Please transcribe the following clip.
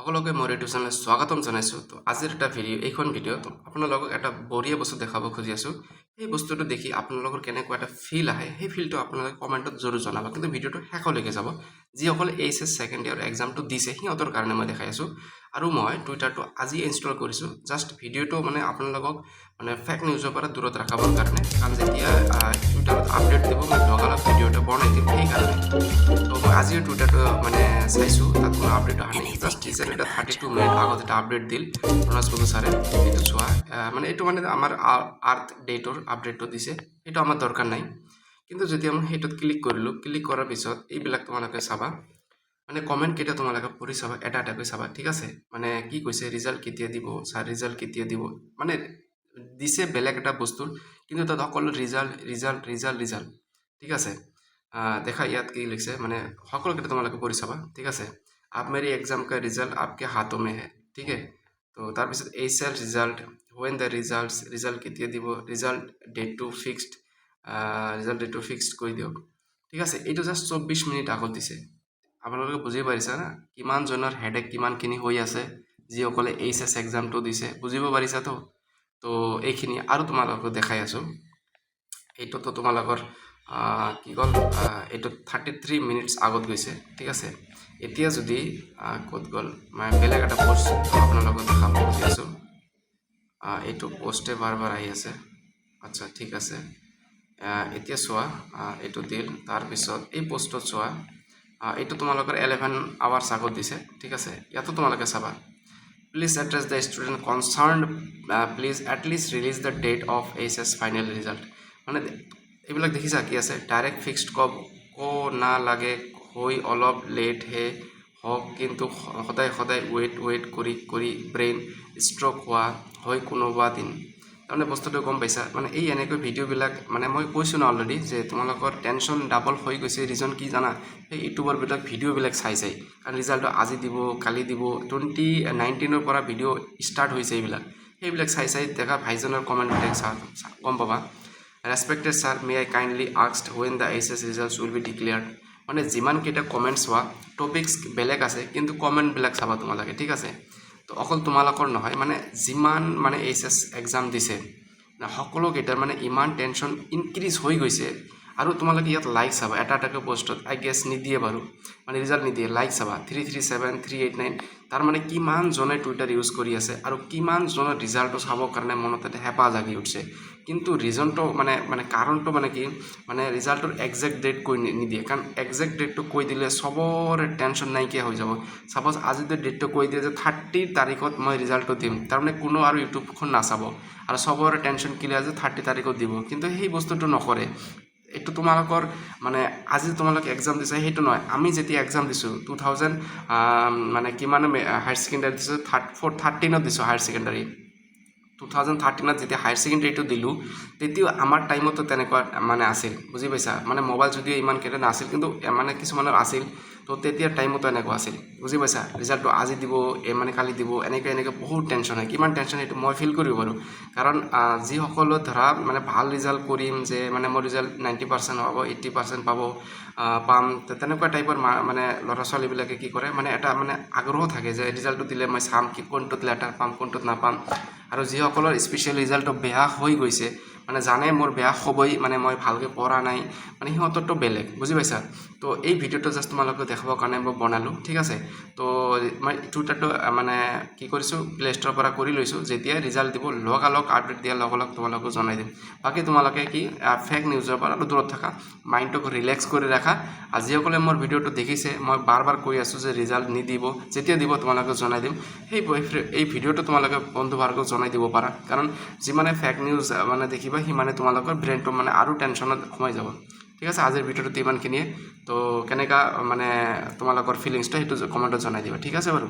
সকলোকে মোৰ ইউটিউব চেনেলত স্বাগতম জনাইছোঁ। তো আজিৰ এটা এইখন ভিডিঅ'ত আপোনালোকক এটা বঢ়িয়া বস্তু দেখাব খুজি আছোঁ। সেই বস্তুটো দেখি আপোনালোকৰ কেনেকুৱা এটা ফিল আহে, সেই ফিলটো আপোনালোকে কমেণ্টত জৰুৰ জনাব। কিন্তু ভিডিঅ'টো শেষলৈকে যাব। যিসকলে এইচএছ ছেকেণ্ড ইয়াৰ এক্সামটো দিছে সিহঁতৰ কাৰণে মই দেখাই আছোঁ। আৰু মই টুইটাৰটো আজি ইনষ্টল কৰিছোঁ, জাষ্ট ভিডিঅ'টো মানে আপোনালোকক মানে ফেক নিউজৰ পৰা দূৰত ৰাখিবৰ কাৰণে। কাৰণ যেতিয়া টুইটাৰত আপডেট দিব মই লগালগ ভিডিঅ'টো বনাই দিম সেইকাৰণে। তো মই আজিও টুইটাৰটো মানে চাইছোঁ, তাত কোনো আপডেট অহা নাই। জাষ্ট ৰিচেণ্ট এটা 32 মিনিট আগত এটা আপডেট দিল ৰণাজ বন্ধু ছাৰে, এইটো চোৱা। মানে এইটো মানে আমাৰ আৰ্থ ডেটৰ আপডেটটো দিছে, সেইটো আমাৰ দৰকাৰ নাই। কিন্তু যেতিয়া মই সেইটোত ক্লিক কৰিলোঁ, ক্লিক কৰাৰ পিছত এইবিলাক তোমালোকে চাবা, মানে কমেণ্টকেইটা তোমালোকে পঢ়ি চাবা, এটা এটাকৈ চাবা, ঠিক আছে। মানে কি কৈছে, ৰিজাল্ট কেতিয়া দিব ছাৰ, ৰিজাল্ট কেতিয়া দিব, মানে দিছে বেলেগ এটা বস্তুৰ, কিন্তু তাত সকলো ৰিজাল্ট ৰিজাল্ট ৰিজাল্ট ৰিজাল্ট, ঠিক আছে। দেখা ইয়াত কি লিখছে, মানে সকলোকেইটা তোমালোকে পঢ়ি চাবা, ঠিক আছে। आप मेरी एग्जाम का रिजल्ट आपके हाथों में है, ठीक है। तो তাৰপিছত HL result, when the result কেতিয়া দিব, ৰিজাল্ট ডেটটো ফিক্সড, ৰিজাল্ট ডেটটো ফিক্সড কৰি দিয়ক, ঠিক আছে। এইটো জাষ্ট 24 মিনিট আগত দিছে। আপোনালোকে বুজি পাৰিছা না কিমানজনৰ হেডেক কিমানখিনি হৈ আছে, যিসকলে এইচএছ এক্সামটো দিছে, বুজিব পাৰিছাতো। তো এইখিনি আৰু তোমালোকক দেখাই আছোঁ। এইটোতো তোমালোকৰ কি ক'ল, এইটো 33 মিনিটছ আগত গৈছে, ঠিক আছে। এতিয়া যদি ক'ত গ'ল, মই বেলেগ এটা পোষ্ট আপোনালোকক দেখাব খুজি আছোঁ। এইটো পোষ্টে বাৰ বাৰ আহি আছে, আচ্ছা ঠিক আছে। এতিয়া চোৱা, এইটো দিল, তাৰপিছত এই পোষ্টত চোৱা, এইটো তোমালোকৰ 11 আৱাৰ্ছ আগত দিছে, ঠিক আছে। ইয়াতো তোমালোকে চাবা, please address the student concern, please at least release the date of HS final result. মানে এইবিলাক দেখিছা কি আছে, ডাইৰেক্ট ফিক্সড ক'ব নালাগে, হৈ অলপ লেট হে হওক, কিন্তু সদায় সদায় ৱেইট কৰি কৰি ব্ৰেইন ষ্ট্ৰক হোৱা হয় কোনোবা দিন। তাৰমানে বস্তুটো গম পাইছা, মানে এই এনেকৈ ভিডিঅ'বিলাক, মানে মই কৈছোঁ না অলৰেডি যে তোমালোকৰ টেনশ্যন ডাবল হৈ গৈছে। ৰিজন কি জানা, সেই ইউটিউবাৰবিলাক ভিডিঅ'বিলাক চাই কাৰণ ৰিজাল্টটো আজি দিব কালি দিব, 2019 পৰা ভিডিঅ' ষ্টাৰ্ট হৈছে এইবিলাক, সেইবিলাক চাই দেখা ভাইজনৰ কমেণ্ট গম পাবা। Respected sir, may I kindly asked when the HS results will be declared. মানে যিমানকেইটা কমেণ্টছ হোৱা, টপিকছ বেলেগ আছে, কিন্তু কমেণ্টবিলাক চাবা তোমালোকে, ঠিক আছে। তো অকল তোমালোকৰ নহয়, মানে যিমান মানে এইচএছ এক্সাম দিছে সকলোকেইটাৰ মানে ইমান টেনশ্যন ইনক্ৰিজ হৈ গৈছে। আৰু তোমালোকে ইয়াত লাইক চাবা, এটা এটাকৈ পোষ্টত আই গেছ নিদিয়ে বাৰু, মানে ৰিজাল্ট নিদিয়ে, লাইক চাবা 337 389। তাৰমানে কিমানজনে টুইটাৰ ইউজ কৰি আছে আৰু কিমানজনৰ ৰিজাল্টটো চাবৰ কাৰণে মনত এটা হেঁপাহ জাগি উঠছে। কিন্তু ৰিজনটো মানে কাৰণটো মানে কি, মানে ৰিজাল্টৰ একজেক্ট ডেট কৈ নিদিয়ে। কাৰণ একজেক্ট ডেটটো কৈ দিলে চবৰে টেনশ্যন নাইকিয়া হৈ যাব। ছাপ'জ আজি যদি ডেটটো কৈ দিয়ে যে 30 তাৰিখত মই ৰিজাল্টটো দিম, তাৰমানে কোনো আৰু ইউটিউবখন নাচাব আৰু চবৰে টেনশ্যন ক্লিয়াৰ যে 30 তাৰিখত দিব। কিন্তু সেই বস্তুটো নকৰে। এইটো তোমালোকৰ মানে আজি তোমালোকে এক্সাম দিছে সেইটো নহয়। আমি যেতিয়া এক্সাম দিছোঁ 2000 মানে কিমান হায়াৰ ছেকেণ্ডাৰী দিছোঁ, 13ত দিছোঁ হায়াৰ ছেকেণ্ডাৰী। 2013ত যেতিয়া হায়াৰ ছেকেণ্ডেৰীটো দিলোঁ, তেতিয়াও আমাৰ টাইমতো তেনেকুৱা মানে আছিল, বুজি পাইছা। মানে মোবাইল যদিও ইমানকেইটা নাছিল, কিন্তু মানে কিছুমানৰ আছিল। তো তেতিয়াৰ টাইমতো এনেকুৱা আছিল, বুজি পাইছা। ৰিজাল্টটো আজি দিব, মানে কালি দিব, এনেকৈ বহুত টেনশ্যন হয়। কিমান টেনশ্যন সেইটো মই ফিল কৰিব পাৰোঁ। কাৰণ যিসকলো ধৰা মানে ভাল ৰিজাল্ট কৰিম, যে মানে মোৰ ৰিজাল্ট 90% হ'ব, 80% পাম, তেনেকুৱা টাইপৰ মানে ল'ৰা ছোৱালীবিলাকে কি কৰে, মানে এটা মানে আগ্ৰহ থাকে যে ৰিজাল্টটো দিলে মই চাম কি কোনটোত লেটাৰ পাম কোনটোত নাপাম। আৰু যিসকলৰ স্পেচিয়েল ৰিজাল্টটো বেয়া হৈ গৈছে, মানে জানে মোৰ বেয়া হ'বই, মানে মই ভালকৈ পঢ়া নাই, মানে সিহঁতৰতো বেলেগ, বুজি পাইছা। তো এই ভিডিঅ'টো জাষ্ট তোমালোকক দেখাবৰ কাৰণে মই বনালোঁ, ঠিক আছে। তো মই টুইটাৰটো মানে কি কৰিছোঁ, প্লে ষ্ট'ৰৰ পৰা কৰি লৈছোঁ। যেতিয়া ৰিজাল্ট দিব লগালগ আপডেট দিয়াৰ লগালগ তোমালোকক জনাই দিম। বাকী তোমালোকে কি ফেক নিউজৰ পৰা দূৰত থাকা, মাইণ্ডটোক ৰিলেক্স কৰি ৰাখা। আৰু যিসকলে মোৰ ভিডিঅ'টো দেখিছে, মই বাৰ বাৰ কৈ আছোঁ যে ৰিজাল্ট নিদিব, যেতিয়া দিব তোমালোকক জনাই দিম। এই ভিডিঅ'টো তোমালোকে বন্ধুবৰ্গক জনাই দিব পাৰা। কাৰণ যিমানে ফেক নিউজ মানে দেখিবা, সিমানে তোমালোকৰ ব্ৰেইনটো মানে আৰু টেনশ্যনত সোমাই যাব, ঠিক আছে। আজিৰ ভিডিঅ'টো ইমানখিনিয়ে। তো কেনেকুৱা মানে তোমালোকৰ ফিলিংছটো সেইটো কমেণ্টত জনাই দিবা, ঠিক আছে বাৰু।